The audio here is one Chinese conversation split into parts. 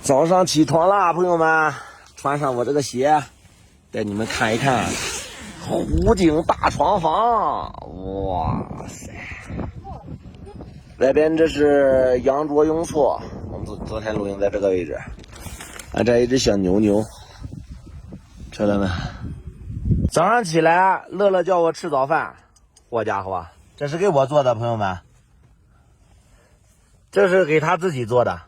早上起床啦，朋友们，穿上我这个鞋，带你们看一看湖景大床房。哇塞！外边这是羊卓雍措，我们昨天录影在这个位置。啊，这一只小牛牛，瞅到没？早上起来，乐乐叫我吃早饭，好家伙，这是给我做的，朋友们，这是给他自己做的。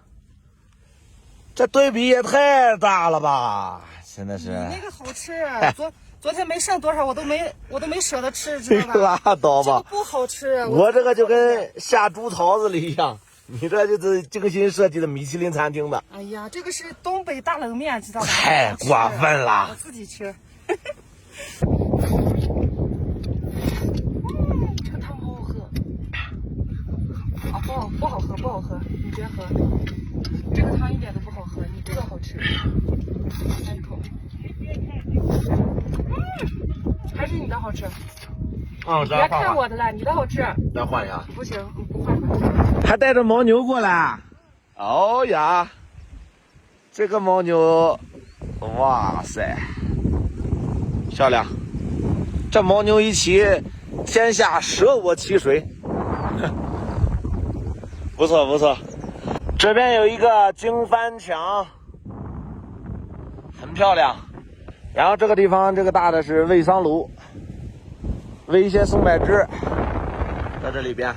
这对比也太大了吧！真的是。你那个好吃，昨天没剩多少，我都没舍得吃，知道吧？拉倒吧，这个不好吃。我这个就跟下猪槽子里一样，你这就是精心设计的米其林餐厅的。哎呀，这个是东北大冷面，知道吧？太过分了！我自己吃。这个汤好好喝。啊，不好喝，你别喝。这个汤一点都不好喝，你这个好吃。来一口。还是你的好吃。别看我的了，你的好吃。再换一下。不行，不换。还带着牦牛过来。哦呀，这个牦牛，哇塞，漂亮！这牦牛一骑，天下舍我其谁。不错不错。这边有一个经幡墙，很漂亮。然后这个地方，这个大的是喂桑炉，喂一些松柏枝，在这里边。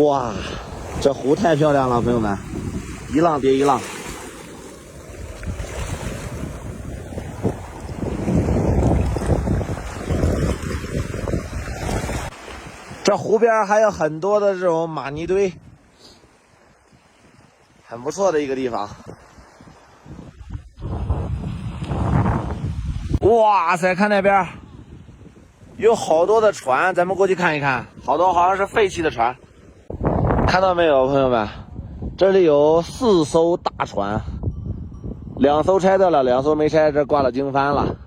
哇，这湖太漂亮了，朋友们，一浪叠一浪。这湖边还有很多的这种玛尼堆，很不错的一个地方。哇塞，看那边有好多的船，咱们过去看一看，好多好像是废弃的船，看到没有，朋友们？这里有4艘大船，2艘拆掉了，2艘没拆，这挂了经幡了。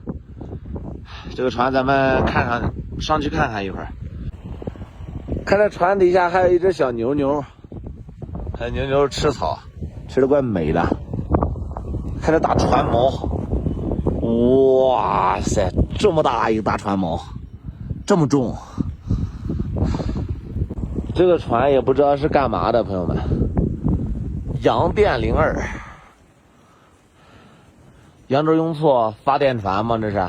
这个船咱们看看，上去看看一会儿。看这船底下还有一只小牛牛，看牛牛吃草，吃的怪美的。看这大船锚，哇塞，这么大一个大船锚，这么重。这个船也不知道是干嘛的，朋友们。洋电02，扬州雍措发电船吗？这是。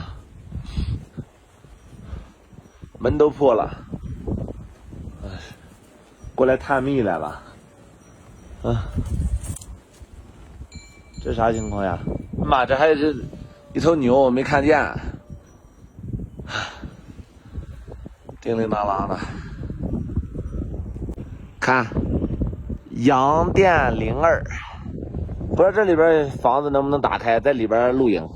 门都破了。过来探秘来了，这啥情况呀？妈，这还有一头牛，我没看见，叮铃当啷的。看，洋电02，不知道这里边房子能不能打开，在里边露营。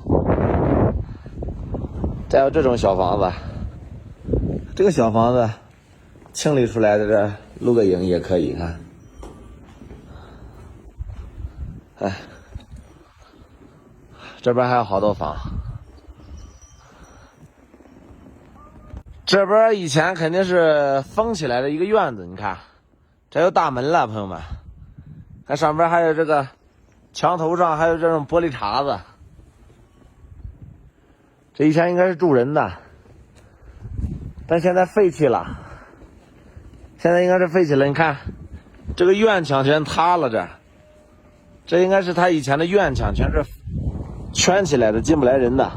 再有这种小房子，这个小房子清理出来的这。露个营也可以看，哎，这边还有好多房，这边以前肯定是封起来的一个院子，你看，这有大门了，朋友们，看上边还有这个墙头上还有这种玻璃碴子，这以前应该是住人的，但现在废弃了。现在应该是废弃了，你看，这个院墙全塌了，这应该是他以前的院墙，全是圈起来的，进不来人的。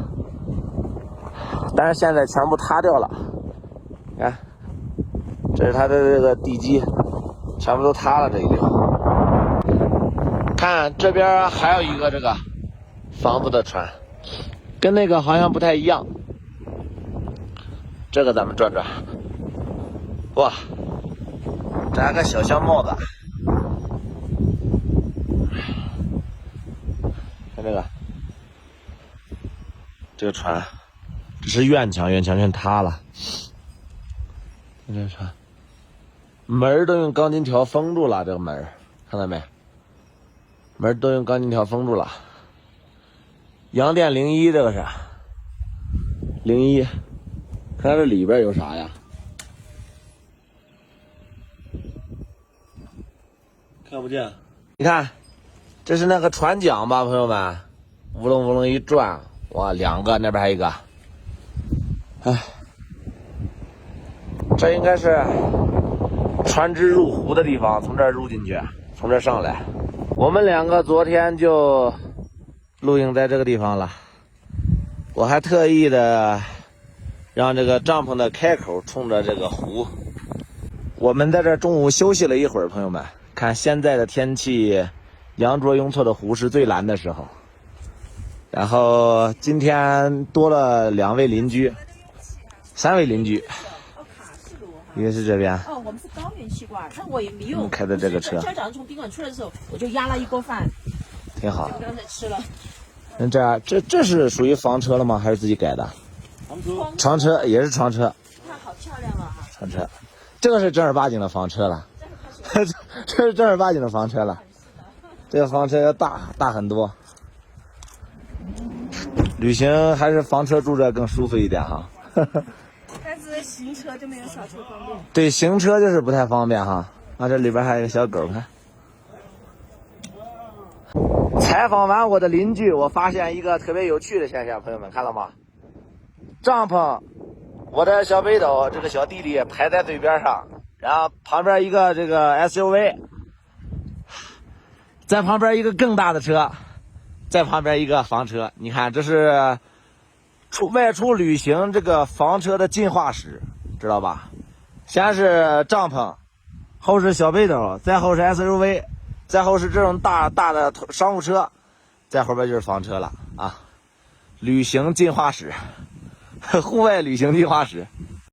但是现在全部塌掉了，你看，这是他的这个地基，全部都塌了，这一地方。看这边还有一个这个房子的船，跟那个好像不太一样。这个咱们转转，哇！这还个小香帽子，看这个船，这是院墙全塌了。看这船，门都用钢筋条封住了，这个门看到没？门都用钢筋条封住了。洋电01，这个是01，看这里边有啥呀？看不见。你看，这是那个船桨吧，朋友们，乌龙乌龙一转，哇，两个，那边还有一个。哎，这应该是船只入湖的地方，从这儿入进去，从这儿上来。我们两个昨天就露营在这个地方了，我还特意的让这个帐篷的开口冲着这个湖。我们在这中午休息了一会儿，朋友们，看现在的天气，羊卓雍措的湖是最蓝的时候。然后今天多了2位邻居，3位邻居，一个是这边。哦，我们是高原气罐，但我也没有开的这个车。今天早上从宾馆出来的时候，我就压了一锅饭，挺好。我刚才吃了。这是属于房车了吗？还是自己改的？床车也是床车。它好漂亮啊！床车，这个是正儿八经的房车了。这是正儿八经的房车了。这个房车要大很多。旅行还是房车住着更舒服一点哈。但是行车就没有小车方便。对，行车就是不太方便哈。啊，这里边还有一个小狗，看。采访完我的邻居，我发现一个特别有趣的现象，朋友们看到吗？帐篷，我的小北斗这个小弟弟排在最边上，然后旁边一个这个 SUV， 在旁边一个更大的车，在旁边一个房车。你看，这是外出旅行这个房车的进化史，知道吧？先是帐篷，后是小北斗，再后是 SUV， 再后是这种大的商务车，再后边就是房车了啊！旅行进化史，户外旅行进化史。